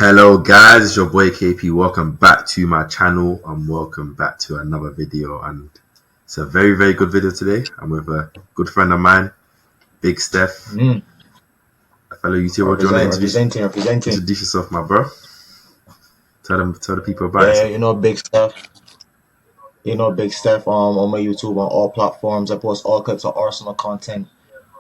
Hello guys, it's your boy KP. Welcome back to my channel and welcome back to another video, and it's a very good video today. I'm with a good friend of mine, Big Steph, a fellow YouTuber. Do you want to introduce yourself, my bro? Tell the people about Yeah, it. Big Steph. Big Steph on my YouTube on all platforms. I post all types of Arsenal content,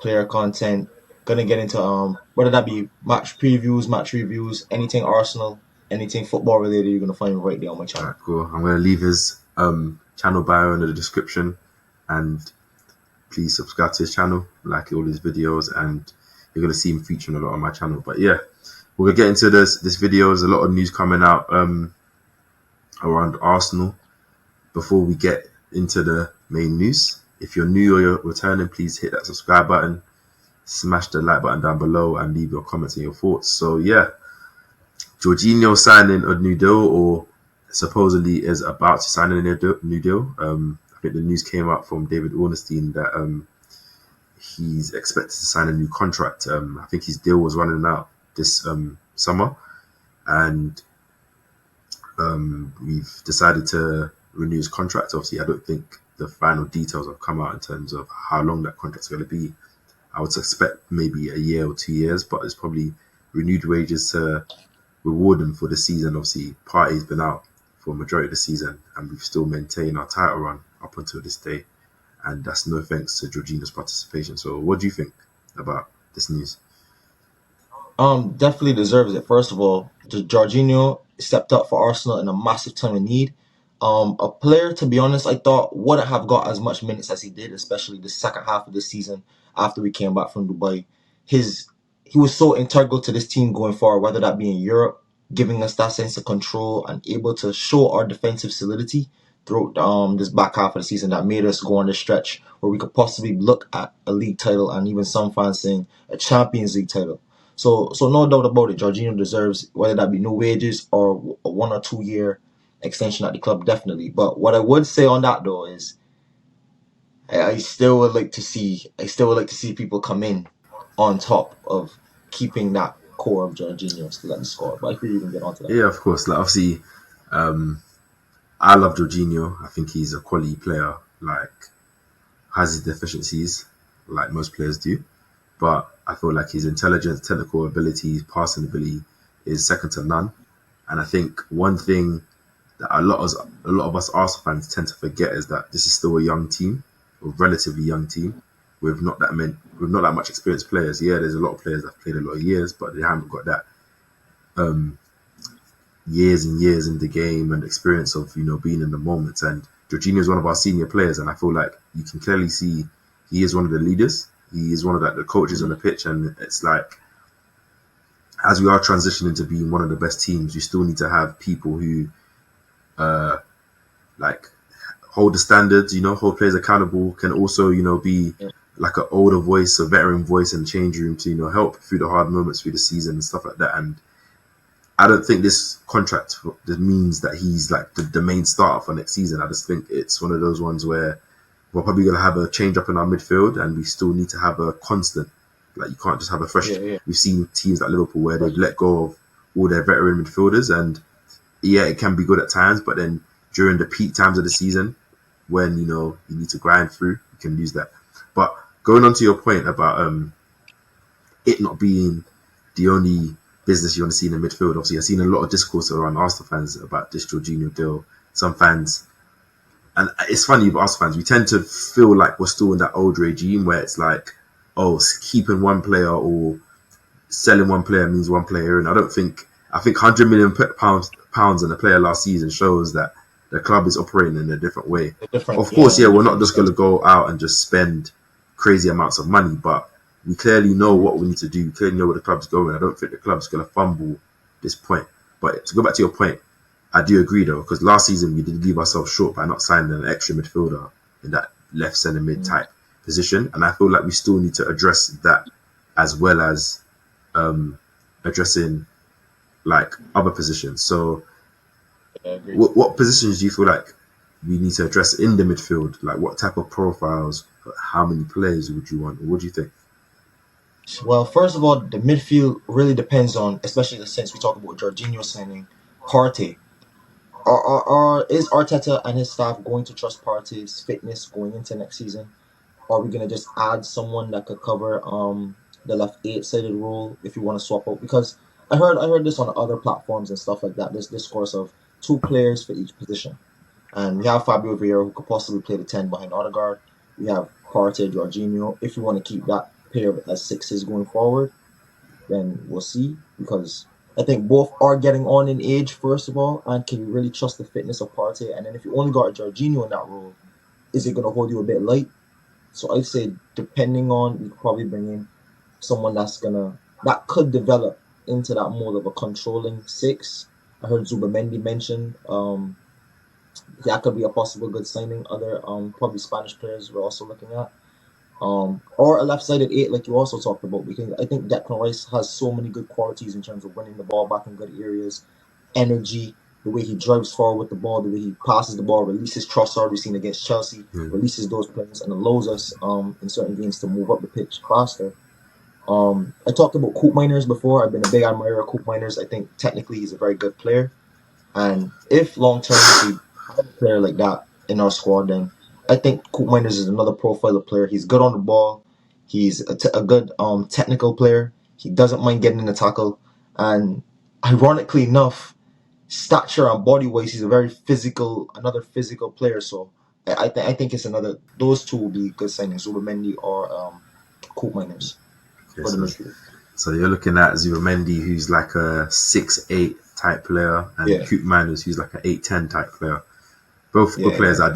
player content. Gonna get into whether that be match previews, match reviews, anything Arsenal, anything football related, you're gonna find right there on my channel. Alright, cool. I'm gonna leave his channel bio in the description, and please subscribe to his channel, like all his videos, and you're gonna see him featuring a lot on my channel. But yeah, we're gonna get into this video. There's a lot of news coming out around Arsenal. Before we get into the main news, if you're new or you're returning, please hit that subscribe button, smash the like button down below, and leave your comments and your thoughts. So yeah, Jorginho signing a new deal, or supposedly is about to sign a new deal. I think the news came out from David Ornstein that he's expected to sign a new contract. I think his deal was running out this summer, and we've decided to renew his contract. Obviously, I don't think the final details have come out in terms of how long that contract's going to be. I would suspect maybe a year or 2 years, but it's probably renewed wages to reward him for the season. Obviously, Partey's been out for a majority of the season, and we've still maintained our title run up until this day, and that's no thanks to Jorginho's participation. So what do you think about this news? Definitely deserves it. First of all, Jorginho stepped up for Arsenal in a massive time of need. A player, to be honest, I thought wouldn't have got as much minutes as he did, especially the second half of the season after we came back from Dubai. He was so integral to this team going forward, whether that be in Europe, giving us that sense of control and able to show our defensive solidity throughout this back half of the season that made us go on the stretch where we could possibly look at a league title and even some fans saying a Champions League title. So no doubt about it, Jorginho deserves, whether that be no wages or a 1 or 2 year extension at the club, definitely. But what I would say on that though is I still would like to see people come in on top of keeping that core of Jorginho still at the squad. But I feel you can get onto that. Yeah, of course. Like obviously, I love Jorginho. I think he's a quality player. Like, has his deficiencies, like most players do, but I feel like his intelligence, technical ability, passing ability is second to none. And I think one thing that a lot of us Arsenal fans tend to forget is that this is still a young team, a relatively young team, with not that much experienced players. Yeah, there's a lot of players that have played a lot of years, but they haven't got that years and years in the game and experience of being in the moments. And Jorginho is one of our senior players, and I feel like you can clearly see he is one of the leaders. He is one of the coaches on the pitch, and it's like, as we are transitioning to being one of the best teams, you still need to have people who like hold the standards, hold players accountable, can also be like an older voice, a veteran voice in the change room to help through the hard moments through the season and stuff like that. And I don't think this contract means that he's like the main starter for next season. I just think it's one of those ones where we're probably going to have a change up in our midfield, and we still need to have a constant. Like, you can't just have a fresh. We've seen teams like Liverpool where they've let go of all their veteran midfielders, and yeah, it can be good at times, but then during the peak times of the season, when you need to grind through, you can lose that. But going on to your point about it not being the only business you want to see in the midfield, obviously I've seen a lot of discourse around Arsenal fans about this Jorginho deal. Some fans, and it's funny with Arsenal fans, we tend to feel like we're still in that old regime where it's like, oh, keeping one player or selling one player means one player. And I think £100 million in a player last season shows that the club is operating in a different way. Of course, we're not just going to go out and just spend crazy amounts of money, but we clearly know what we need to do. We clearly know where the club's going. I don't think the club's going to fumble this point. But to go back to your point, I do agree though, because last season we did leave ourselves short by not signing an extra midfielder in that left centre mid type position, and I feel like we still need to address that as well as addressing like other positions. So what positions do you feel like we need to address in the midfield? Like, what type of profiles, how many players would you want, or what do you think? Well, first of all, the midfield really depends on, especially since we talk about Jorginho signing Partey. Is Arteta and his staff going to trust Partey's fitness going into next season? Or are we gonna just add someone that could cover the left eight-sided role if you want to swap out? Because I heard this on other platforms and stuff like that. This discourse of two players for each position, and we have Fabio Vieira who could possibly play the 10 behind Odegaard. We have Partey, Jorginho. If you want to keep that pair as sixes going forward, then we'll see. Because I think both are getting on in age, first of all, and can you really trust the fitness of Partey? And then if you only got Jorginho in that role, is it going to hold you a bit light? So I'd say depending on, you could probably bring in someone that could develop into that mold of a controlling six. I heard Zubamendi mentioned. That could be a possible good signing. Other probably Spanish players we're also looking at. Or a left-sided eight, like you also talked about, because I think Declan Rice has so many good qualities in terms of winning the ball back in good areas, energy, the way he drives forward with the ball, the way he passes the ball, releases Trossard, we've seen against Chelsea, releases those players and allows us in certain games to move up the pitch faster. I talked about Coop Miners before. I've been a big admirer of Coop Miners. I think technically he's a very good player. And if long term we have a player like that in our squad, then I think Coop Miners is another profile of player. He's good on the ball. He's a good technical player. He doesn't mind getting in the tackle. And ironically enough, stature and body wise, he's a very another physical player. So I think it's another. Those two will be good signings, Zubamendi or Coop Miners Okay, for the midfield. so you're looking at Zubamendi, who's like a 6'8" type player, and Yeah, Coop Miners, who's like an 8'10" type player. Both good yeah, players. yeah.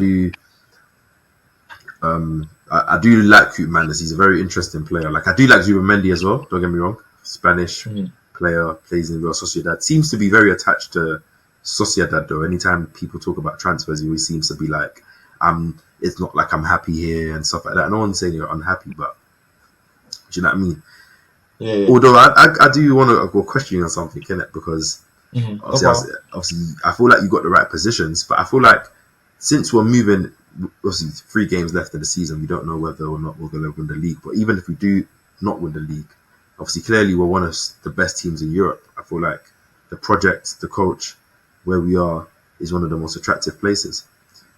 I do like Coop Miners. He's a very interesting player. Like I do like Zubamendi as well. Don't get me wrong. Spanish Mhm. player, plays in Real Sociedad. Seems to be very attached to Sociedad though. Anytime people talk about transfers, he always seems to be like, it's not like I'm happy here and stuff like that. No one's saying you're unhappy, but do you know what I mean? Yeah, yeah. Although I do want to go question you on something, innit? Because No problem. obviously, I feel like you got the right positions, but I feel like since we're moving, obviously 3 games left in the season, we don't know whether or not we're going to win the league. But even if we do not win the league, obviously clearly we're one of the best teams in Europe. I feel like the project, the coach, where we are is one of the most attractive places.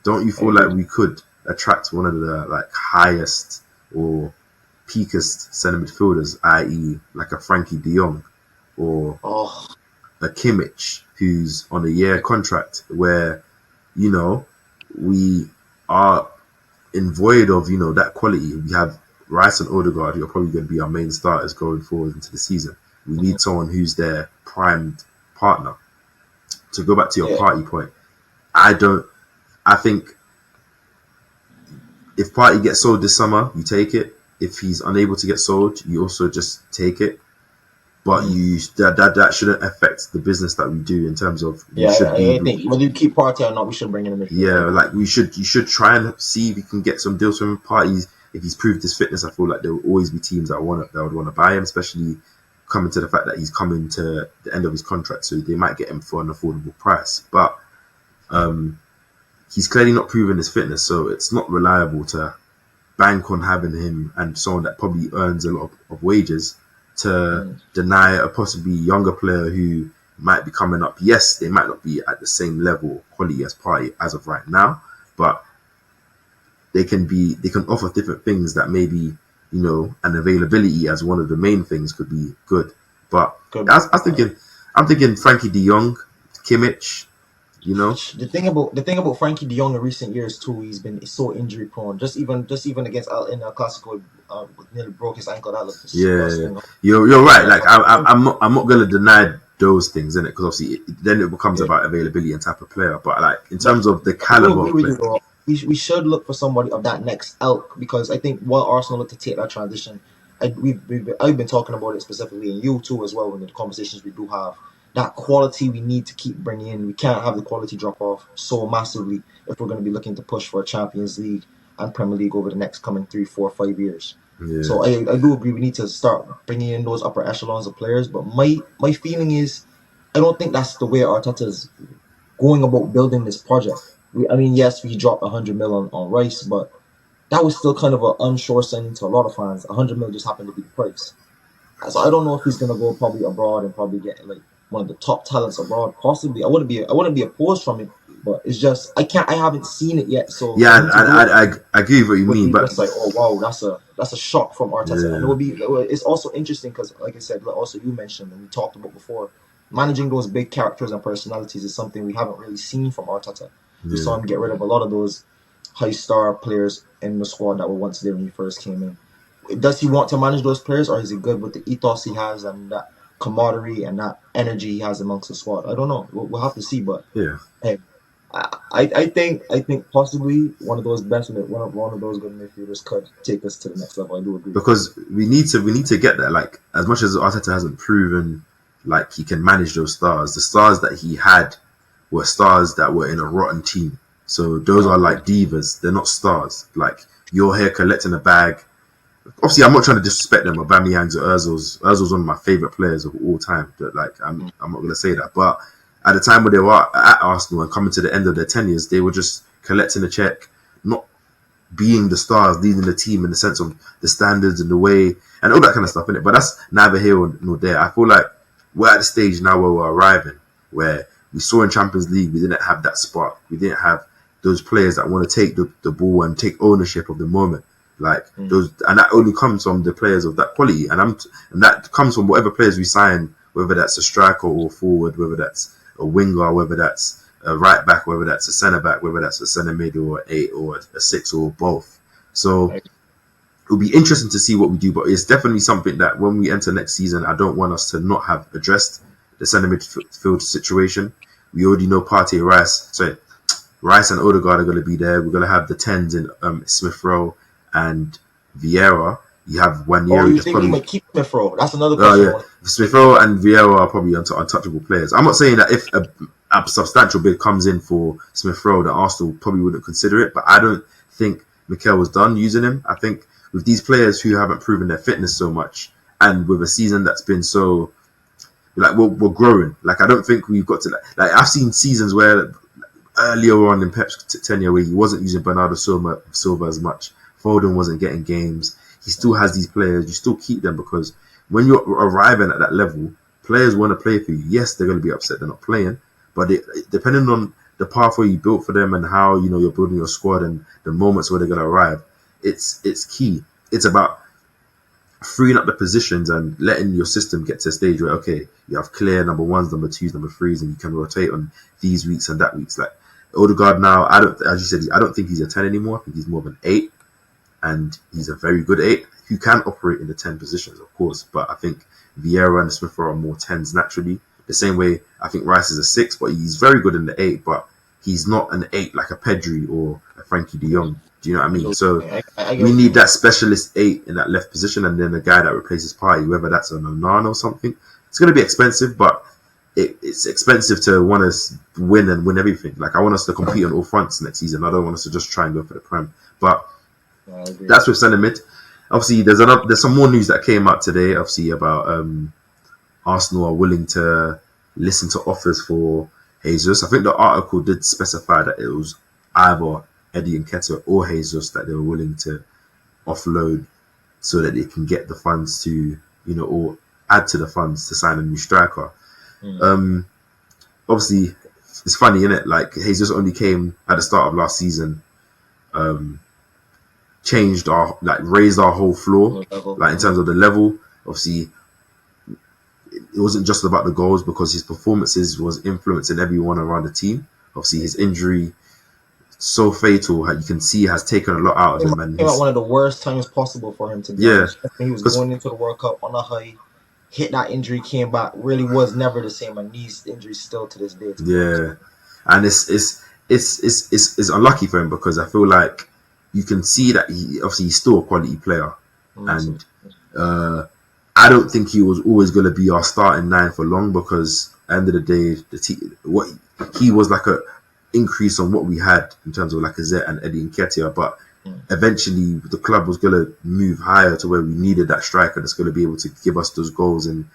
Don't you I feel like agree. we could attract one of the like highest or peakest centre midfielders, i.e., like a Frankie De Jong or Oh, a Kimmich who's on a year contract where, you know, we are in void of, that quality. We have Rice and Odegaard who are probably going to be our main starters going forward into the season. We need someone who's their primed partner. To go back to your yeah. party point, I don't, I think if Party gets sold this summer, you take it. If he's unable to get sold, you also just take it. But Mm. that shouldn't affect the business that we do in terms of we Yeah, should be, I think whether you keep Partey or not, we should bring in a midfield. I yeah, agree. like you should try and see if you can get some deals from Parties. If he's proved his fitness, I feel like there will always be teams that would want to buy him, especially coming to the fact that he's coming to the end of his contract, so they might get him for an affordable price. But he's clearly not proven his fitness, so it's not reliable to bank on having him and someone that probably earns a lot of wages to Mm. deny a possibly younger player who might be coming up. Yes, they might not be at the same level quality as Party as of right now, but they can offer different things that maybe, and availability as one of the main things could be good. But Good. I was thinking, I'm thinking Frankie De Jong, Kimmich, you know, The thing about Frankie De Jong in recent years too, he's been so injury prone. Just even against in a Clasico, nearly broke his ankle. That looked yeah, disgusting. you're right. Like I'm not gonna deny those things in it because obviously then it becomes Yeah. about availability and type of player. But like in But terms of the I do caliber agree of with player, you, though. We should look for somebody of that next ilk because I think while Arsenal look to take that transition, I've been talking about it specifically, and you too as well in the conversations we do have. That quality we need to keep bringing in. We can't have the quality drop off so massively if we're going to be looking to push for a Champions League and Premier League over the next coming 3, 4, 5 years. yeah. So I do agree we need to start bringing in those upper echelons of players. But my feeling is I don't think that's the way Arteta's going about building this project. I mean, yes, we dropped 100 mil on Rice, but that was still kind of an unsure signing to a lot of fans. 100 mil just happened to be the price. So I don't know if he's gonna go probably abroad and probably get like one of the top talents abroad. Possibly, I wouldn't be opposed from it, but it's just I haven't seen it yet. So for Yeah, him to do it I agree with what you would mean, be but just like, oh wow, that's a shock from Arteta, and it yeah, would be. It's also interesting because, like I said, like also you mentioned and we talked about before, managing those big characters and personalities is something we haven't really seen from Arteta. We yeah. saw him get rid of a lot of those high star players in the squad that were once there when he first came in. Does he want to manage those players, or is he good with the ethos he has and that camaraderie and that energy he has amongst the squad? I don't know. We'll have to see, but Yeah, hey, I think possibly one of those one of those good midfielders could take us to the next level. I do agree. because we need to get there. Like as much as Arteta hasn't proven like he can manage those stars, the stars that he had were stars that were in a rotten team. So those Yeah, are like divas. They're not stars. Like you're here collecting a bag. Obviously, I'm not trying to disrespect them. Aubameyang's or Özil's. Özil's one of my favorite players of all time. But like, I'm not going to say that. But at the time when they were at Arsenal and coming to the end of their tenures, they were just collecting a check, not being the stars, leading the team in the sense of the standards and the way and all that kind of stuff in it. But that's neither here nor there. I feel like we're at the stage now where we're arriving, where we saw in Champions League we didn't have that spark. We didn't have those players that want to take the ball and take ownership of the moment. Like those, and that only comes from the players of that quality, and that comes from whatever players we sign, whether that's a striker or forward, whether that's a winger, whether that's a right back, whether that's a centre back, whether that's a centre mid or 8 or a 6 or both. So it'll be interesting to see what we do, but it's definitely something that when we enter next season, I don't want us to not have addressed the centre midfield situation. We already know Rice and Odegaard are going to be there. We're going to have the 10s in Smith Rowe and Vieira. You have Oh, Wanyeri you that's think he probably might keep Smith Rowe? That's another oh question. yeah, Smith Rowe and Vieira are probably untouchable players. I'm not saying that if a substantial bid comes in for Smith Rowe, that Arsenal probably wouldn't consider it. But I don't think Mikel was done using him. I think with these players who haven't proven their fitness so much, and with a season that's been so like we're growing. Like I don't think we've got to like I've seen seasons where earlier on in Pep's tenure where he wasn't using Bernardo Silva as much. Foden wasn't getting games. He still has these players. You still keep them because when you're arriving at that level, players want to play for you. Yes, they're going to be upset they're not playing, but depending on the pathway you built for them and how you're building your squad and the moments where they're going to arrive, it's key. It's about freeing up the positions and letting your system get to a stage where okay, you have clear number ones, number twos, number threes, and you can rotate on these weeks and that weeks. Like Odegaard now, as you said, I don't think he's a 10 anymore. I think he's more of an 8, and he's a very good 8 who can operate in the 10 positions, of course. But I think Vieira and Smith are more 10s naturally. The same way I think Rice is a 6, but he's very good in the 8, but he's not an 8 like a Pedri or a Frankie de Jong. Do you know what I mean? So I get we what you need mean. that specialist 8 in that left position, and then the guy that replaces Partey, whether that's an Onana or something. It's going to be expensive, but it's expensive to want us win and win everything. Like I want us to compete on all fronts next season. I don't want us to just try and go for the Prem. But I agree. that's with centre mid. Obviously, there's some more news that came out today. Obviously, about Arsenal are willing to listen to offers for Jesus. I think the article did specify that it was either Eddie Nketiah or Jesus that they were willing to offload so that they can get the funds to or add to the funds to sign a new striker. Obviously, it's funny, isn't it? Like Jesus only came at the start of last season. Raised our whole floor, like in terms of the level. Obviously, it wasn't just about the goals because his performances was influencing everyone around the team. Obviously, his injury so fatal, you can see, has taken a lot out of him, and Came out he's one of the worst times possible for him, to be yeah, honest. When he was because going into the World Cup on a high, hit that injury, came back, really was never the same, and these injuries still to this day, to be honest. yeah, and it's unlucky for him because I feel like you can see that he's still a quality player, Massive. and I don't think he was always going to be our starting 9 for long because at the end of the day, what he was like a increase on what we had in terms of Lacazette and Eddie Nketiah, but eventually the club was going to move higher to where we needed that striker that's going to be able to give us those goals and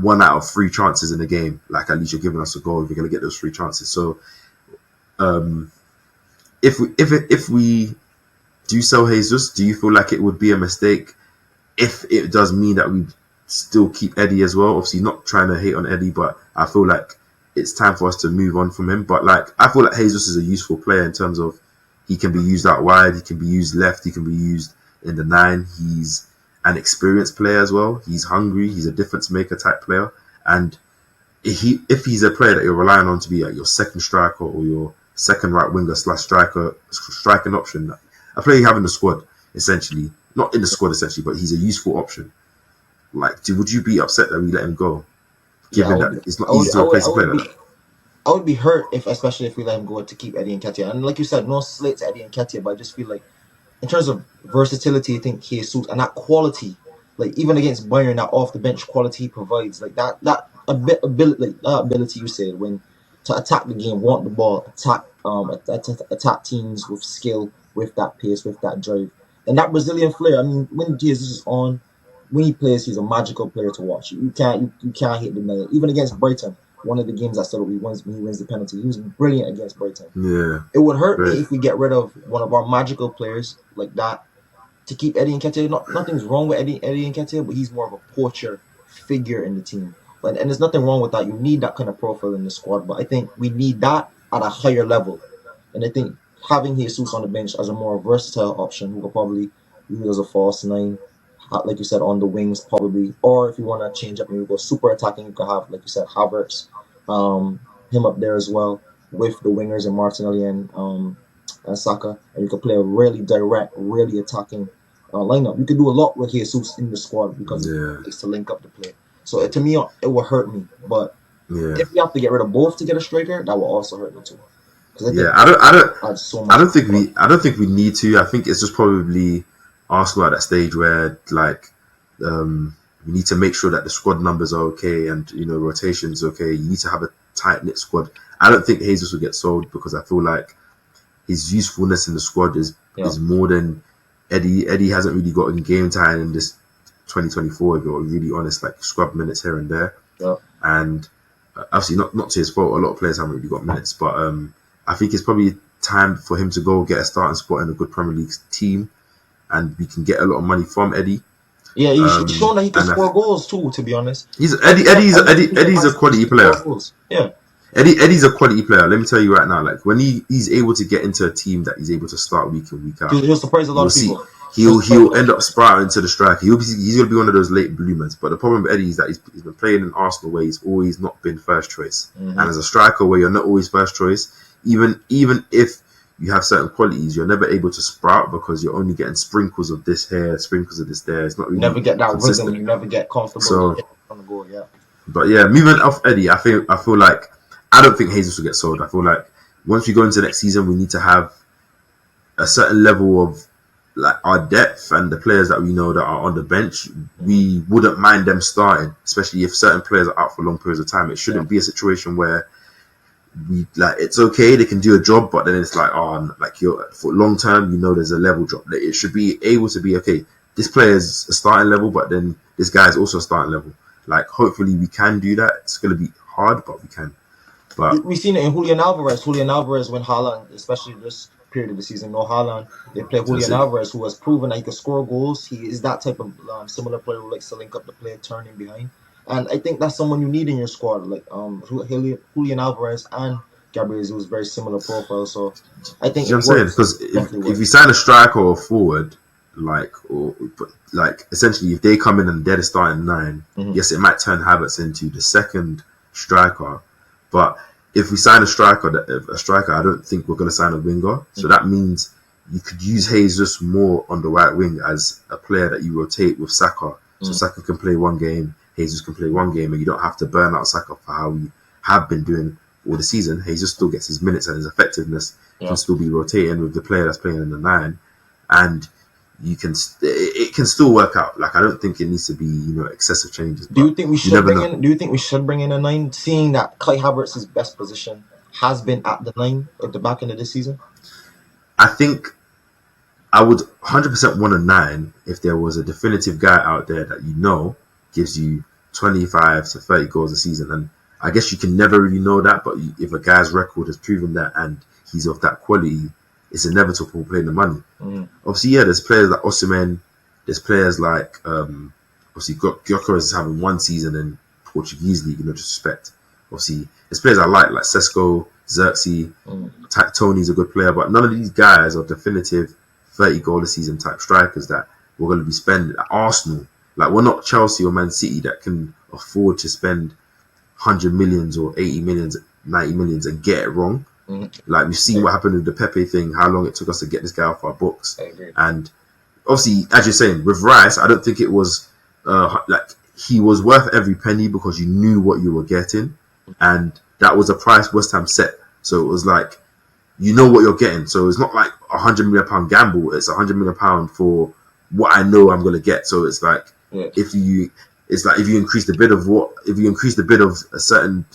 1 out of 3 chances in the game. Like at least you're giving us a goal if you're going to get those 3 chances. So if we do sell Jesus, do you feel like it would be a mistake if it does mean that we still keep Eddie as well. Obviously, not trying to hate on Eddie, but I feel like it's time for us to move on from him. But like, I feel like Jesus is a useful player in terms of he can be used out wide, he can be used left, he can be used in the 9. He's an experienced player as well. He's hungry. He's a difference maker type player. And if he's a player that you're relying on to be like your second striker or your second right winger / striking option, a player you have in the squad, essentially, not in the squad essentially, but he's a useful option. Like, would you be upset that we let him go, given that it's not easy to replace a player like that? I would be hurt especially if we let him go to keep Eddie Nketiah. And like you said, no slate to Eddie Nketiah, but I just feel like in terms of versatility, I think Jesus and that quality, like even against Bayern, that off the bench quality he provides, like that ability you said when to attack the game, want the ball, attack teams with skill, with that pace, with that drive, and that Brazilian flair. I mean, when Jesus is on, when he plays, he's a magical player to watch. You can't hit the nail. Even against Brighton, one of the games I said when he wins the penalty, he was brilliant against Brighton. Yeah, it would hurt me if we get rid of one of our magical players like that to keep Eddie Nketiah. Nothing's wrong with Eddie Nketiah, but he's more of a poacher figure in the team. And there's nothing wrong with that. You need that kind of profile in the squad, but I think we need that at a higher level. And I think having Jesus on the bench as a more versatile option, who could probably use as a false 9, like you said, on the wings probably, or if you want to change up and you go super attacking, you could have, like you said, Havertz, him up there as well with the wingers and Martinelli and Saka, and you could play a really direct, really attacking lineup. You could do a lot with Jesus in the squad because he likes to link up the play. So to me, it will hurt me. But if we have to get rid of both to get a striker, that will also hurt me too. I don't think we need to. I think it's just probably Arsenal at that stage where like we need to make sure that the squad numbers are okay and rotation's okay. You need to have a tight knit squad. I don't think Jesus will get sold because I feel like his usefulness in the squad is more than Eddie. Eddie hasn't really gotten game time in this 2024, if you're really honest, like scrub minutes here and there. Yeah. And obviously not to his fault, a lot of players haven't really got minutes, but I think it's probably time for him to go get a starting spot in a good Premier League team, and we can get a lot of money from Eddie. Yeah, he's shown that he can score goals too, to be honest. Eddie's a quality player. Yeah. Eddie's a quality player. Let me tell you right now, like when he's able to get into a team that he's able to start week in, week out, he'll surprise a lot of people. He'll end up sprouting to the striker. He's going to be one of those late bloomers. But the problem with Eddie is that he's been playing in Arsenal where he's always not been first choice. Mm-hmm. And as a striker where you're not always first choice, even if you have certain qualities, you're never able to sprout because you're only getting sprinkles of this here, sprinkles of this there. It's not really you never get that consistent. rhythm. You never get comfortable. So, on the goal, yeah. But yeah, moving off Eddie, I feel like I don't think Jesus will get sold. I feel like once we go into next season, we need to have a certain level of like our depth and the players that we know that are on the bench. We wouldn't mind them starting, especially if certain players are out for long periods of time. It shouldn't be a situation where we like it's okay, they can do a job, but then it's like you're for long term, there's a level drop. It should be able to be okay. This player is a starting level, but then this guy is also a starting level. Like hopefully we can do that. It's going to be hard, but we can. But we've seen it in Julian Alvarez when Haaland, especially this period of the season, no Haaland, they play Julian Alvarez, who has proven that he can score goals. He is that type of similar player who likes to link up the play, turning behind. And I think that's someone you need in your squad, like Julian Alvarez and Gabriel Jesus, very similar profile. So I think I'm saying, because if you sign a striker or a forward, like essentially if they come in and they're the starting 9, yes, it might turn Havertz into the second striker. But if we sign a striker, I don't think we're going to sign a winger. So that means you could use Jesus more on the right wing as a player that you rotate with Saka. So Saka can play one game, Jesus can play one game, and you don't have to burn out Saka for how we have been doing all the season. Jesus still gets his minutes and his effectiveness can still be rotating with the player that's playing in the 9, and it can still work out. Like I don't think it needs to be excessive changes. Do you think we should bring in a 9, seeing that Kai Havertz's best position has been at the 9 at the back end of this season? I think I would 100% want a 9 if there was a definitive guy out there that gives you 25 to 30 goals a season. And I guess you can never really know that, but if a guy's record has proven that and he's of that quality, it's inevitable playing the money. Obviously, there's players like Osimhen, there's players like obviously Gyökeres is having one season in Portuguese league, no disrespect. Obviously, there's players I like Sesko, Xerxes, Tony's a good player, but none of these guys are definitive 30 goal a season type strikers that we're going to be spending at Arsenal. Like, we're not Chelsea or Man City that can afford to spend 100 millions or 80 millions, 90 millions and get it wrong. Like, we've seen what happened with the Pepe thing, how long it took us to get this guy off our books. And obviously, as you're saying, with Rice, I don't think it was like he was worth every penny because you knew what you were getting, and that was a price West Ham set. So it was like, you know what you're getting. So it's not like £100 million gamble. It's £100 million for what I know I'm going to get. So it's like if you increase the bid of a certain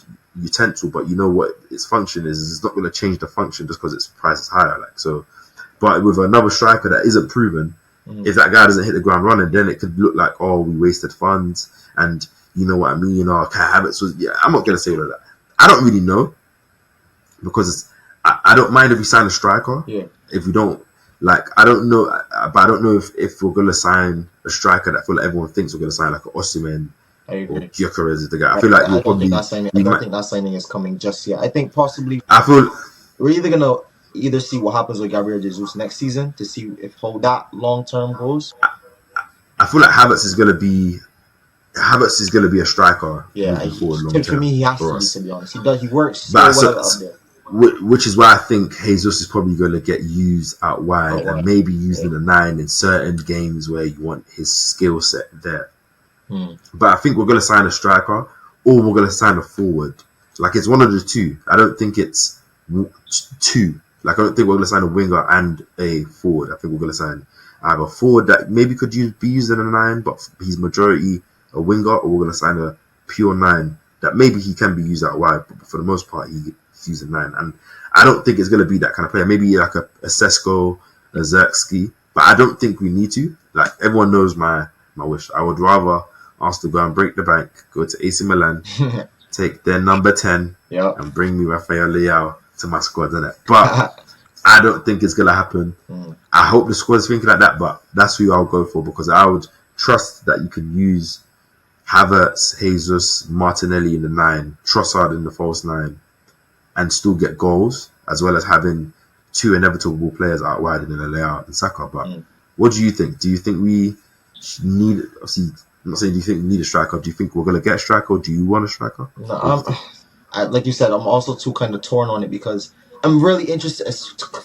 utensil, but you know what its function is, it's not going to change the function just because its price is higher. Like, so, but with another striker that isn't proven, if that guy doesn't hit the ground running, then it could look like, oh, we wasted funds, and you know what I mean. Kai Havertz was. Yeah, I'm not going to say all of that. I don't really know because I don't mind if we sign a striker. Yeah. If we don't, like, I don't know, but I don't know if we're going to sign a striker that I feel like everyone thinks we're going to sign, like Osimhen or Gyökeres is the guy. I feel like I don't think that signing is coming just yet. I think possibly we're either going to see what happens with Gabriel Jesus next season to see if how that long term goes. I feel like Havertz is going to be a striker. Yeah, for me, he has to be honest. He works so well out there. Which is why I think Jesus is probably going to get used out wide and maybe used in the 9 in certain games where you want his skill set there. But I think we're going to sign a striker or we're going to sign a forward. Like, it's one of the two. I don't think it's two. Like, I don't think we're going to sign a winger and a forward. I think we're going to sign either a forward that maybe could be used in a 9, but he's majority a winger, or we're going to sign a pure 9 that maybe he can be used out wide, but for the most part, he's used a 9. And I don't think it's going to be that kind of player. Maybe like a Sesko, a Xerxes, but I don't think we need to. Like, everyone knows my wish. I would rather Arsenal go and break the bank, go to AC Milan, take their number 10, and bring me Rafael Leao to my squad, innit? But I don't think it's going to happen. I hope the squad's thinking like that, but that's who I'll go for, because I would trust that you can use Havertz, Jesus, Martinelli in the 9, Trossard in the false 9, and still get goals, as well as having two inevitable players out wide in Leao and Saka. But what do you think? Do you think we need, obviously, I'm not saying do you think we need a striker, do you think we're going to get a striker, or do you want a striker? No, like you said, I'm also too kind of torn on it, because I'm really interested,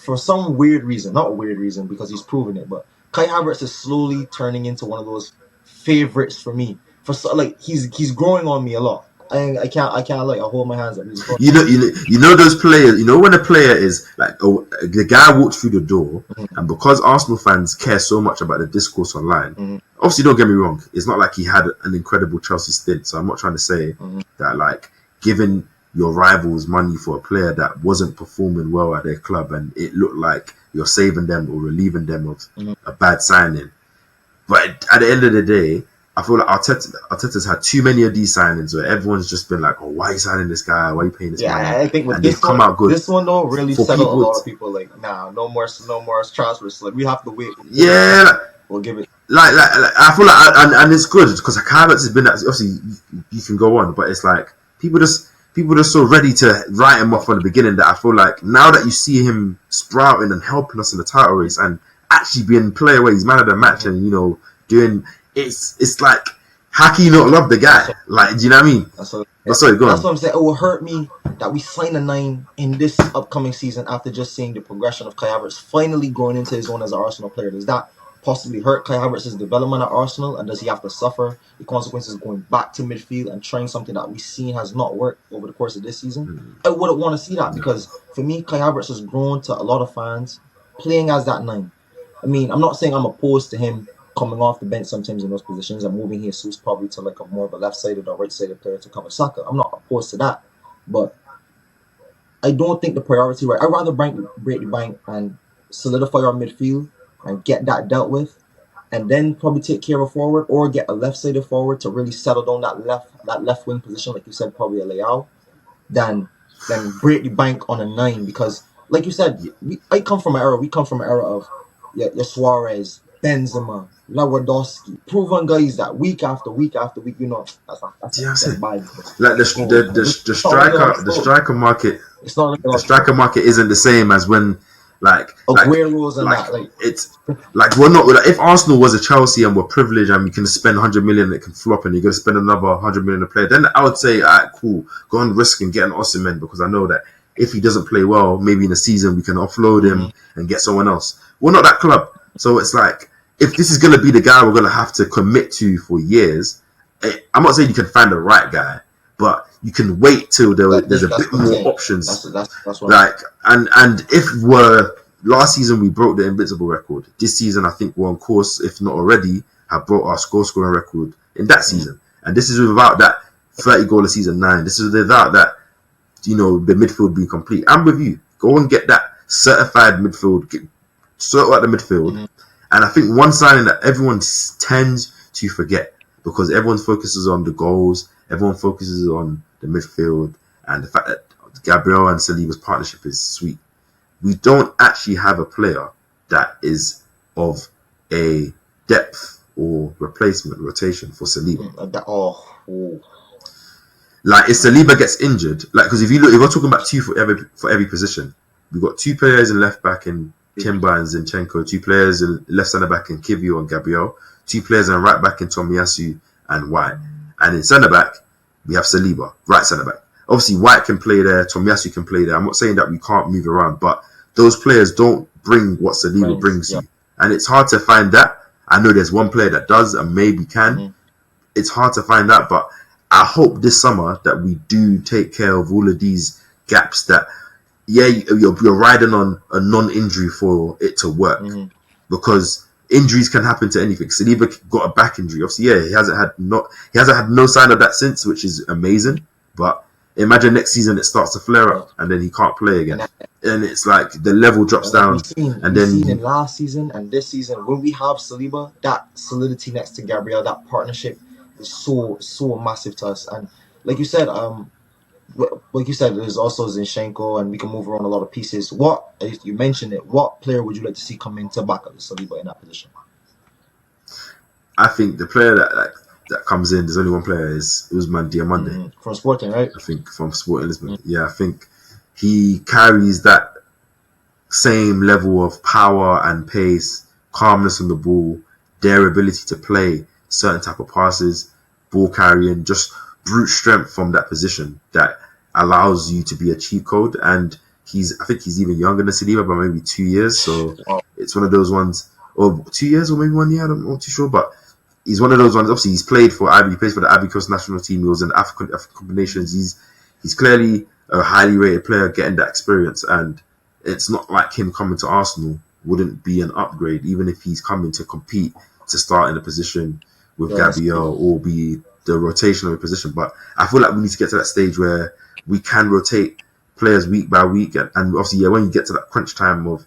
for some weird reason, not a weird reason because he's proven it, but Kai Havertz is slowly turning into one of those favorites for me. He's growing on me a lot. I can't like I hold my hands up. You know those players. You know when a player is like, the guy walked through the door, and because Arsenal fans care so much about the discourse online. Obviously, don't get me wrong. It's not like he had an incredible Chelsea stint. So I'm not trying to say that, like, giving your rivals money for a player that wasn't performing well at their club and it looked like you're saving them or relieving them of a bad signing. But at the end of the day, I feel like Arteta's had too many of these signings where everyone's just been like, oh, why are you signing this guy? Why are you paying this money? I think with this one though really settled a lot of people. Like, nah, no more transfers. Like, we have to wait. We'll give it. Like I feel like, and it's good because Havertz has been that. Obviously, you can go on, but it's like people are so ready to write him off from the beginning that I feel like now that you see him sprouting and helping us in the title race and actually being player where he's man of the match and doing. It's like, how can you not love the guy? Like, do you know what I mean? That's what I'm saying. It will hurt me that we sign a 9 in this upcoming season after just seeing the progression of Kai Havertz finally growing into his own as an Arsenal player. Does that possibly hurt Kai Havertz's development at Arsenal? And does he have to suffer the consequences of going back to midfield and trying something that we've seen has not worked over the course of this season? I wouldn't want to see that, because for me, Kai Havertz has grown to a lot of fans playing as that 9. I mean, I'm not saying I'm opposed to him coming off the bench sometimes in those positions and moving Jesus probably to like a more of a left-sided or right-sided player to cover Saka. I'm not opposed to that, but I don't think the priority right. I'd rather break the bank and solidify our midfield and get that dealt with, and then probably take care of a forward or get a left-sided forward to really settle down that left wing position, like you said, probably a Leao, than break the bank on a 9. Because like you said, we come from an era of your Suarez, Benzema, Lewandowski, proven guys that week after week after week, that's biased. Like the striker market isn't the same as when Aguero's and like that. it's like we're not like, if Arsenal was a Chelsea and we're privileged and we can spend 100 million, it can flop, and you're going to spend another 100 million a player, then I would say, alright, cool, go and risk and get an Osimhen, because I know that if he doesn't play well, maybe in a season we can offload him and get someone else. We're not that club, so it's like, if this is going to be the guy we're going to have to commit to for years, I'm not saying you can find the right guy, but you can wait till there's a bit more options. That's what like, and if we're last season we broke the invincible record. This season I think we're on course, if not already, have broke our scoring record in that season. And this is without that 30 goal a season 9. This is without that, the midfield being complete. I'm with you. Go and get that certified midfield. Sort out the midfield. And I think one signing that everyone tends to forget, because everyone focuses on the goals, everyone focuses on the midfield, and the fact that Gabriel and Saliba's partnership is sweet. We don't actually have a player that is of a depth or replacement rotation for Saliba. Like, if Saliba gets injured, like, because if we're talking about two for every position, we've got 2 players in left back in Timber and Zinchenko, 2 players in left centre back in Kivio and Gabriel, 2 players in right back in Tomiyasu and White, and in centre back we have Saliba, right centre back. Obviously, White can play there, Tomiyasu can play there. I'm not saying that we can't move around, but those players don't bring what Saliba brings you. And it's hard to find that. I know there's one player that does and maybe can. It's hard to find that, but I hope this summer that we do take care of all of these gaps that, you're riding on a non-injury for it to work. Because injuries can happen to anything. Saliba got a back injury. Obviously, he hasn't had no sign of that since, which is amazing. But imagine next season it starts to flare up and then he can't play again. And it's like the level drops down. And then in last season and this season, when we have Saliba, that solidity next to Gabriel, that partnership is so massive to us. And like you said, there's also Zinchenko, and we can move around a lot of pieces. You mentioned it, what player would you like to see come in to back up Saliba in that position? I think the player that comes in, there's only one player, is Usman Diomande. From Sporting, right? I think from Sporting Lisbon. Yeah, I think he carries that same level of power and pace, calmness on the ball, their ability to play certain type of passes, ball carrying, just brute strength from that position that allows you to be a cheat code. And I think he's even younger than Saliba by maybe 2 years. So it's one of those ones, or 2 years or maybe 1 year, I'm not too sure, but he's one of those ones. Obviously, he plays for the Ivory Coast national team. He was in African combinations. He's clearly a highly rated player getting that experience, and it's not like him coming to Arsenal wouldn't be an upgrade, even if he's coming to compete to start in a position with Gabriel or be the rotational position. But I feel like we need to get to that stage where we can rotate players week by week, and obviously, when you get to that crunch time of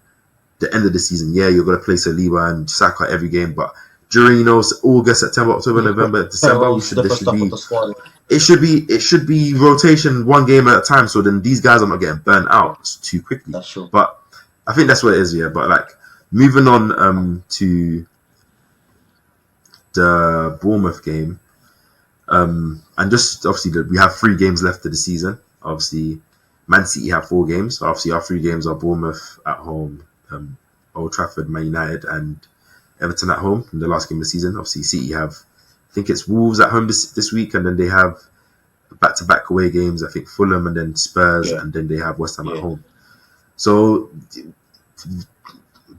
the end of the season, you're going to play Saliba and Saka every game, but during August, September, October, November, December, it should be rotation 1 game at a time. So then these guys are not getting burnt out too quickly. That's true. But I think that's what it is. But like moving on to the Bournemouth game, and just obviously we have 3 games left of the season. Obviously, Man City have 4 games. Obviously, our 3 games are Bournemouth at home, Old Trafford, Man United, and Everton at home in the last game of the season. Obviously, City have, I think it's Wolves at home this week, and then they have back-to-back away games. I think Fulham and then Spurs, and then they have West Ham at home. So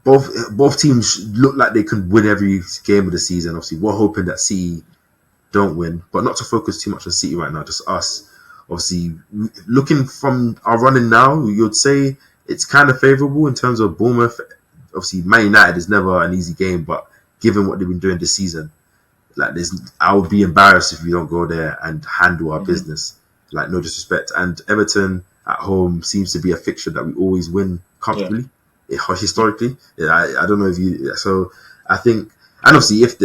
both teams look like they could win every game of the season. Obviously, we're hoping that City don't win, but not to focus too much on City right now, just us. Obviously, looking from our running now, you'd say it's kind of favourable in terms of Bournemouth. Obviously, Man United is never an easy game, but given what they've been doing this season, I would be embarrassed if we don't go there and handle our business. Like, no disrespect. And Everton at home seems to be a fixture that we always win comfortably, historically. I don't know if you. So I think, and obviously, if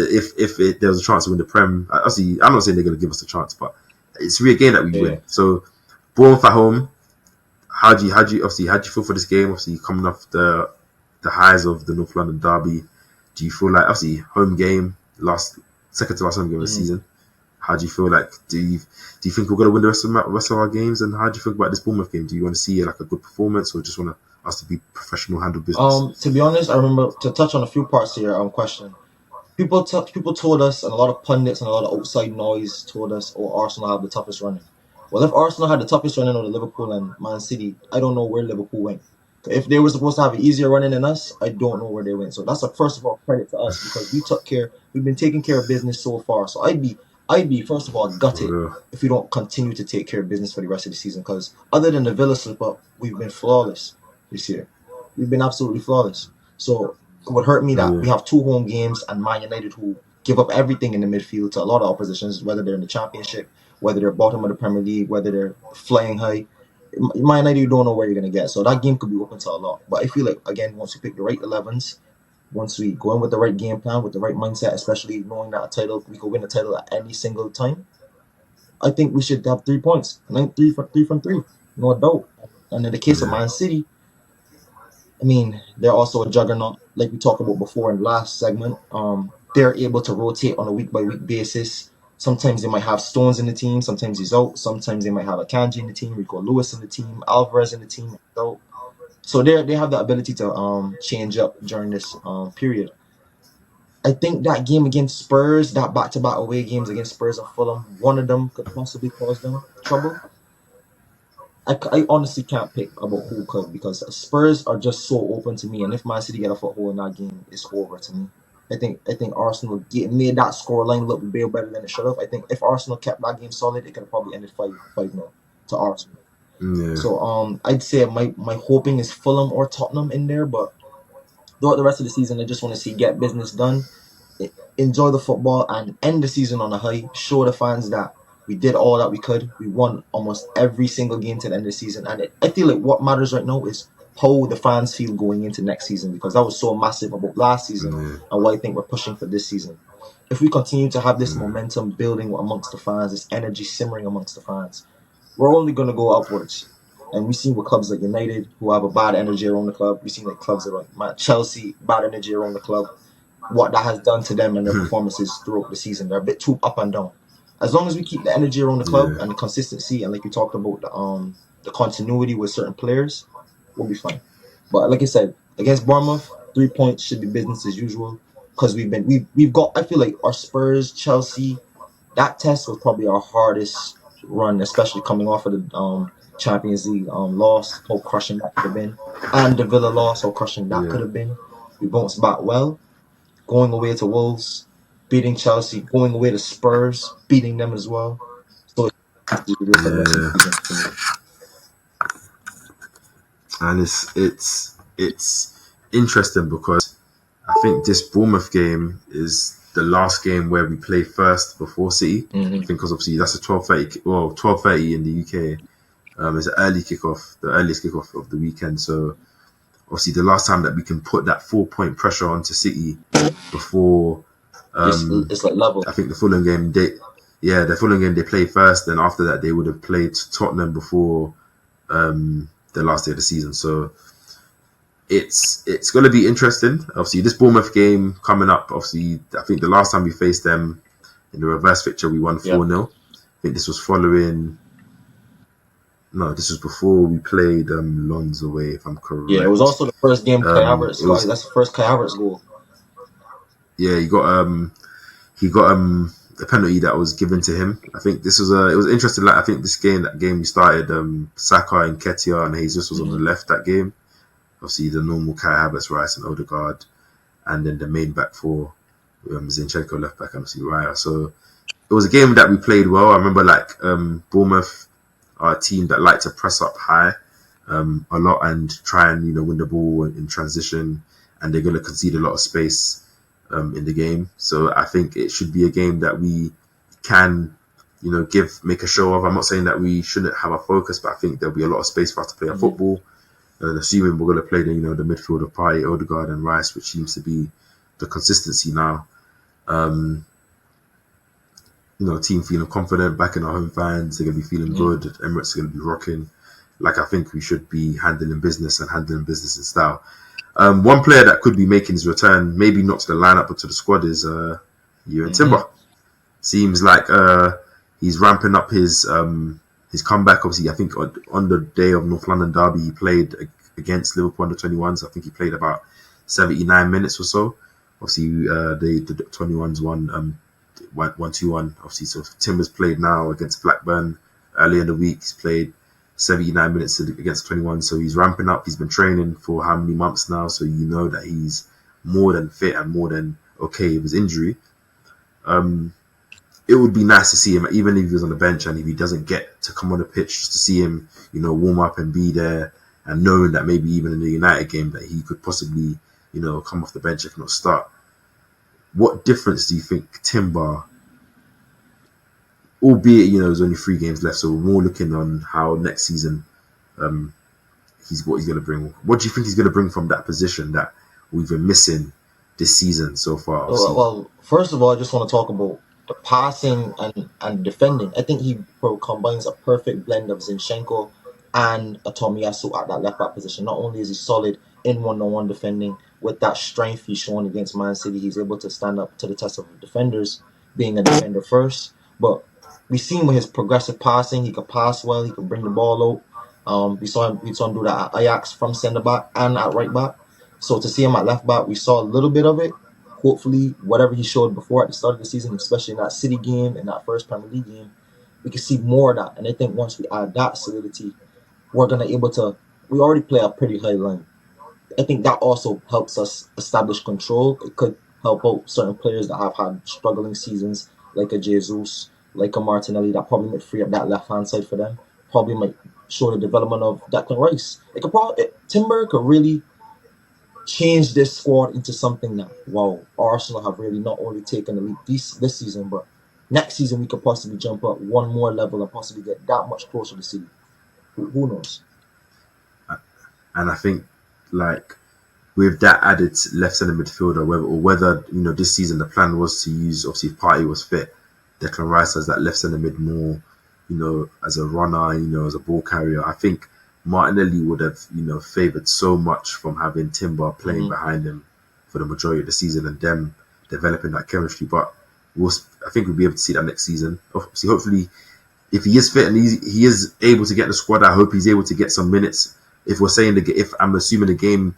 there was a chance to win the Prem, obviously, I'm not saying they're going to give us a chance, but it's really a game that we win. So Bournemouth at home. How do you feel for this game? Obviously, coming off the highs of the North London derby, do you feel like, obviously, home game, second to last home game of the season? How do you feel like? Do you think we're going to win the rest of our games? And how do you think about this Bournemouth game? Do you want to see like a good performance, or just want us to be professional, handle business? To be honest, I remember to touch on a few parts here. Question. People told us, and a lot of pundits and a lot of outside noise told us, oh, Arsenal have the toughest running. Well, if Arsenal had the toughest running of the Liverpool and Man City, I don't know where Liverpool went. If they were supposed to have an easier running than us, I don't know where they went. So that's a first of all credit to us because we've been taking care of business so far. So I'd be first of all gutted if we don't continue to take care of business for the rest of the season because other than the Villa slip up, we've been flawless this year. We've been absolutely flawless. So it would hurt me that we have 2 home games and Man United who give up everything in the midfield to a lot of oppositions, whether they're in the Championship, whether they're bottom of the Premier League, whether they're flying high. Man United, you don't know where you're going to get. So that game could be open to a lot. But I feel like, again, once we pick the right 11s, once we go in with the right game plan, with the right mindset, especially knowing that we could win a title at any single time, I think we should have 3 points. I think 3 from 3. No doubt. And in the case of Man City, I mean, they're also a juggernaut, like we talked about before in the last segment. They're able to rotate on a week-by-week basis. Sometimes they might have Stones in the team. Sometimes he's out. Sometimes they might have a Kanji in the team, Rico Lewis in the team, Alvarez in the team. So they have the ability to change up during this period. I think that game against Spurs, that back-to-back away games against Spurs and Fulham, one of them could possibly cause them trouble. I honestly can't pick about who could because Spurs are just so open to me, and if Man City get a foothold in that game, it's over to me. I think Arsenal made that scoreline look way better than it should have. I think if Arsenal kept that game solid, it could have probably ended 5-0 to Arsenal. Yeah. So I'd say my hoping is Fulham or Tottenham in there, but throughout the rest of the season, I just want to see get business done, enjoy the football, and end the season on a high. Show the fans that we did all that we could. We won almost every single game to the end of the season, and I feel like what matters right now is how the fans feel going into next season because that was so massive about last season and what I think we're pushing for this season. If we continue to have this momentum building amongst the fans, this energy simmering amongst the fans, we're only going to go upwards. And we've seen with clubs like United who have a bad energy around the club. We've seen like clubs like Chelsea, bad energy around the club. What that has done to them and their performances throughout the season. They're a bit too up and down. As long as we keep the energy around the club and the consistency, and like we talked about the continuity with certain players, we'll be fine. But like I said, against Bournemouth, 3 points should be business as usual because we've got. I feel like our Spurs, Chelsea, that test was probably our hardest run, especially coming off of the Champions League loss, how crushing that could have been, and the Villa loss, how crushing that could have been. We bounced back well, going away to Wolves, beating Chelsea, going away to Spurs, beating them as well. So and it's interesting because I think this Bournemouth game is the last game where we play first before City. Because obviously that's a 12:30 in the UK. It's an early kickoff, the earliest kickoff of the weekend. So obviously the last time that we can put that 4-point pressure onto City before it's like level. I think the Fulham game they played first, then after that they would have played Tottenham before the last day of the season. So it's going to be interesting. Obviously this Bournemouth game coming up, obviously I think the last time we faced them in the reverse fixture we won 4-0. I think this was this was before we played Lons away, if I'm correct. Yeah, it was also the first game Kai Havertz. That's the first Kai Havertz goal. Yeah, he got a penalty that was given to him. I think it was interesting. Like I think that game we started Saka and Nketiah and Jesus was on the left that game. Obviously the normal Kai Havertz, Rice and Odegaard, and then the main back four, Zinchenko left back and obviously Raya. So it was a game that we played well. I remember Bournemouth are a team that like to press up high a lot and try and win the ball in transition, and they're going to concede a lot of space in the game. So I think it should be a game that we can make a show of. I'm not saying that we shouldn't have a focus, but I think there'll be a lot of space for us to play a football. Assuming we're going to play the midfield of Partey, Odegaard and Rice, which seems to be the consistency now. Team feeling confident, backing our home fans, they're going to be feeling good. Emirates are going to be rocking. I think we should be handling business in style. One player that could be making his return, maybe not to the lineup but to the squad, is Ewan Mm-hmm. Timber. Seems like he's ramping up his comeback. Obviously, I think on the day of North London derby, he played against Liverpool under 21s. I think he played about 79 minutes or so. Obviously, the 21s won 1-2-1. Obviously, so Timber's played now against Blackburn earlier in the week. He's played 79 minutes against 21. So he's ramping up. He's been training for how many months now? So you know that he's more than fit and more than okay with his injury. It would be nice to see him, even if he was on the bench and if he doesn't get to come on the pitch, just to see him, warm up and be there, and knowing that maybe even in the United game that he could possibly, come off the bench if not start. What difference do you think Timber, albeit there's only 3 games left, so we're more looking on how next season he's going to bring. What do you think he's going to bring from that position that we've been missing this season so far? Obviously, Well, first of all, I just want to talk about the passing and defending. I think he combines a perfect blend of Zinchenko and a Tomiyasu at that left back position. Not only is he solid in one-on-one defending, with that strength he's shown against Man City, he's able to stand up to the test of defenders, being a defender first. But we've seen with his progressive passing, he could pass well, he could bring the ball out. We saw him do that at Ajax from centre back and at right back. So to see him at left back, we saw a little bit of it. Hopefully, whatever he showed before at the start of the season, especially in that City game and that first Premier League game, we can see more of that. And I think once we add that solidity, we're gonna able to. We already play a pretty high line. I think that also helps us establish control. It could help out certain players that have had struggling seasons, like a Jesus, like a Martinelli, that probably might free up that left hand side for them. Probably might show the development of Declan Rice. Timber could really change this squad into something that, wow, Arsenal have really not only taken the leap this season, but next season we could possibly jump up one more level and possibly get that much closer to City. Who knows? and I think like with that added left centre midfielder, whether this season the plan was to use, obviously if Partey was fit, Declan Rice as that left centre mid more, as a runner, as a ball carrier. I think Martinelli would have, favoured so much from having Timber playing behind him for the majority of the season and them developing that chemistry. But I think we'll be able to see that next season. Obviously, hopefully, if he is fit and he is able to get the squad, I hope he's able to get some minutes. If I'm assuming the game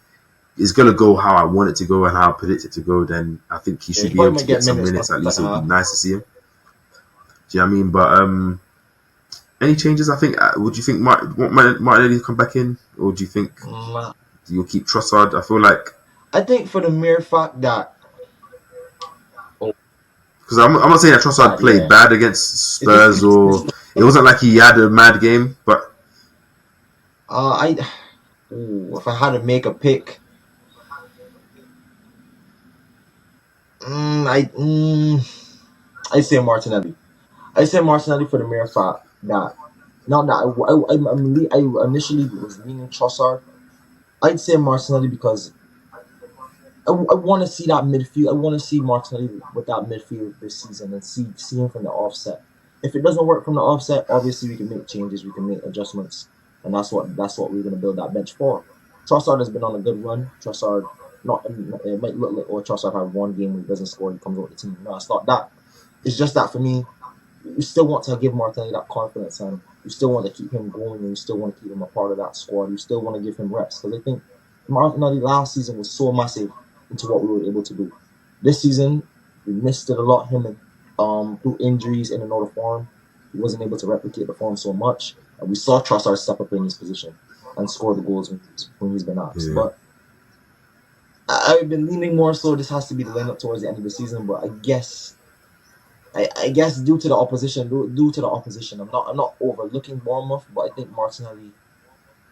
is going to go how I want it to go and how I predict it to go, then I think he should He be probably able to might get get some minutes minutes. for At the least it second would be half. nice to see him. Do you know what I mean? But any changes? I think. Would you think Martinelli come back in, or do you think Mm, you'll keep Trossard? I feel like I think for the mere fact that, oh, because I'm not saying that Trossard that played yeah, bad against it's just Spurs, or it wasn't like he had a mad game, but I if I had to make a pick, mm, I I say Martinelli. I say Martinelli for the mere fact that now that I initially was leaning Trossard. I'd say Martinelli because I want to see that midfield. I want to see Martinelli with that midfield this season and see him from the offset. If it doesn't work from the offset, obviously we can make changes, we can make adjustments, and that's what we're gonna build that bench for. Trossard has been on a good run. Trossard, not it might look like Trossard had one game when he doesn't score, he comes out with the team. No, it's not that. It's just that for me, you still want to give Martinelli that confidence, and you still want to keep him going, and you still want to keep him a part of that squad. You still want to give him reps because I think Martinelli last season was so massive into what we were able to do. This season, we missed it a lot. Him and through injuries in and out of form, he wasn't able to replicate the form so much, and we saw Trossard step up in his position and score the goals when he's been asked. yeah, But I've been leaning more so this has to be the lineup towards the end of the season. But I guess due to the opposition, I'm not overlooking Bournemouth, but I think Martinelli.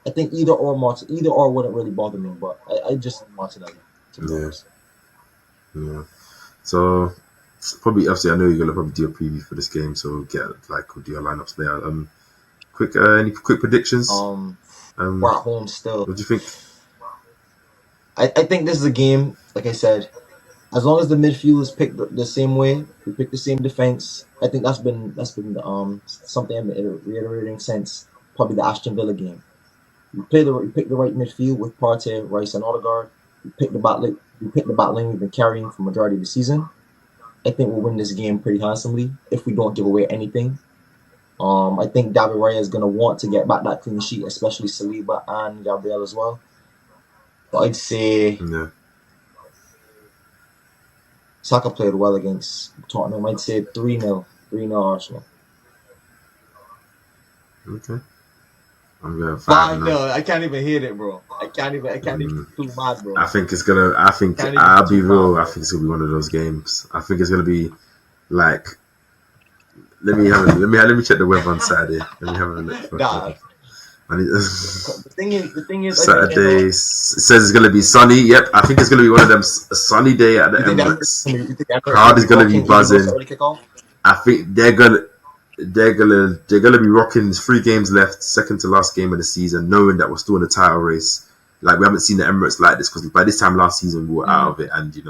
I think either or wouldn't really bother me, but I just think Martinelli, to be yeah, honest. yeah. So probably, obviously, I know you're gonna probably do a preview for this game, so we'll do our lineups there. Quick, any quick predictions? We're Um, at home still. what do you think? I think this is a game, like I said, as long as the midfield is picked the same way, we pick the same defense. I think that's been something I've been reiterating since probably the Aston Villa game. We pick the right midfield with Partey, Rice, and Odegaard. We picked the battling we've been carrying for majority of the season. I think we'll win this game pretty handsomely if we don't give away anything. I think David Raya is going to want to get back that clean sheet, especially Saliba and Gabriel as well. But I'd say Yeah. Saka played well against Tottenham. I'd say 3-0. 3-0 Arsenal. Okay. I'm going 5-0. I can't even hit it, bro. I can't even too mad, bro. I think I'll be real. I think it's gonna be one of those games. I think it's gonna be like. Let me check the weather on Saturday. Let me have a look. The thing is, Saturday. It says it's gonna be sunny. Yep, I think it's gonna be one of them. A sunny day at the Emirates. Crowd is gonna be buzzing. I think they're gonna be rocking. There's 3 games left, second to last game of the season, knowing that we're still in the title race. Like, we haven't seen the Emirates like this, because by this time last season we were out of it, and we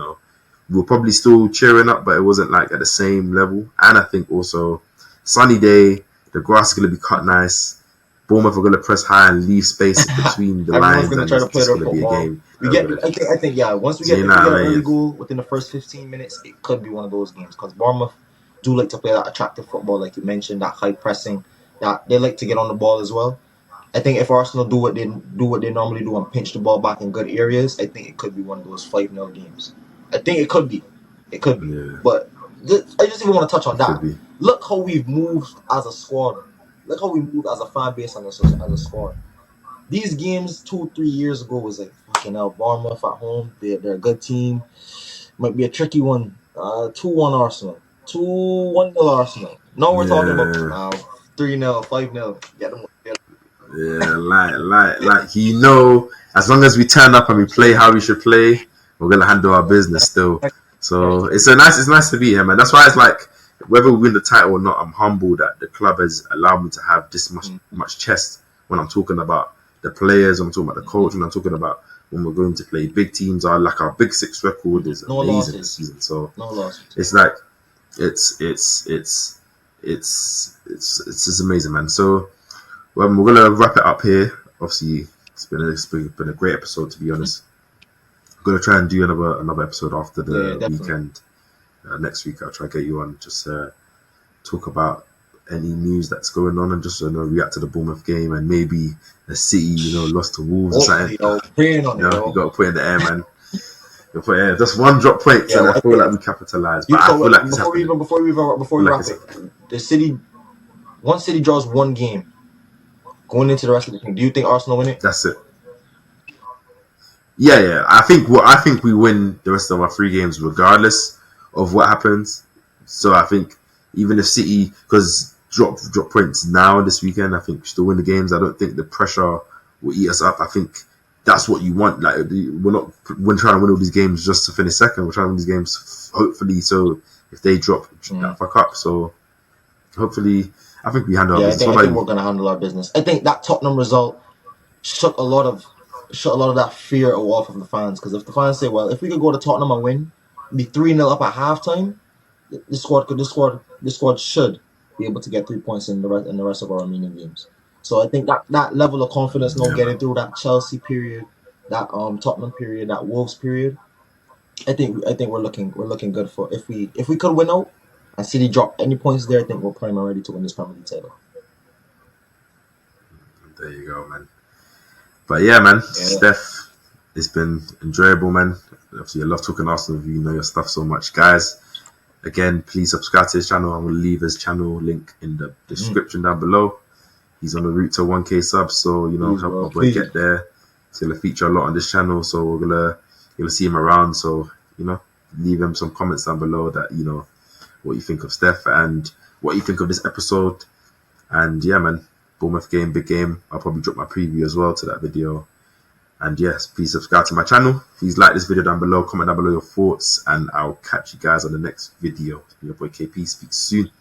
were probably still cheering up, but it wasn't like at the same level. And I think also sunny day, the grass is going to be cut nice. Bournemouth are going to press high and leave space between the lines, and it's going to be a game. I think once we get an early goal within the first 15 minutes, it could be one of those games, because Bournemouth do like to play that attractive football, like you mentioned, that high pressing, that they like to get on the ball as well. I think if Arsenal do what they normally do and pinch the ball back in good areas, I think it could be one of those 5-0 games. I think it could be. Yeah. But I just even want to touch on that. Look how we've moved as a squad. Look how we moved as a fan base and as a squad. These games 2-3 years ago was like, fucking hell, Bournemouth at home. They're a good team. Might be a tricky one. 2-1 Arsenal. 1-0 Arsenal. Now we're talking about 3-0, 5-0. Get them. Yeah, as long as we turn up and we play how we should play, we're gonna handle our business still. So it's nice to be here, man. That's why it's like, whether we win the title or not, I'm humbled that the club has allowed me to have this much chest when I'm talking about the players, when I'm talking about the coach, when I'm talking about when we're going to play big teams. Our Big Six record is amazing this season. So it's like it's amazing, man. So we're gonna wrap it up here. Obviously, it's been a great episode, to be honest. I'm gonna try and do another episode after the weekend. Next week I'll try to get you on, just talk about any news that's going on, and just react to the Bournemouth game, and maybe the City lost to Wolves or something. You got to put it in the air, man. Just one drop point, and I feel like we capitalise. But I feel like before we wrap it, the City, once City draws one game going into the rest of the game, do you think Arsenal win it? That's it. Yeah. I think we win the rest of our 3 games regardless of what happens. So I think even if City, because drop points now this weekend, I think we still win the games. I don't think the pressure will eat us up. I think that's what you want. Like, we're trying to win all these games just to finish second. We're trying to win these games hopefully, so if they drop that fuck up. So hopefully, I think we handle our business. I think we're going to handle our business. I think that Tottenham result shut a lot of that fear off of the fans, because if the fans say, well, if we could go to Tottenham and win, be 3-0 up at halftime, this squad should be able to get 3 points in the rest of our remaining games. So I think that level of confidence, getting through that Chelsea period, that Tottenham period, that Wolves period, I think we're looking good for if we could win out and City drop any points there. I think we're prime and ready to win this Premier League title. There you go, man. But yeah, man, Steph, it's been enjoyable, man. Obviously, I love talking Arsenal with you. You know your stuff so much, guys. Again, please subscribe to his channel. I'm going to leave his channel link in the description down below. He's on the route to 1K subs, so help my boy get there. He's going to feature a lot on this channel, so you're gonna see him around. So leave him some comments down below that what you think of Steph and what you think of this episode. And yeah, man, Bournemouth game, big game. I'll probably drop my preview as well to that video. And yes, please subscribe to my channel. Please like this video down below, comment down below your thoughts, and I'll catch you guys on the next video. Your boy KP, speak soon.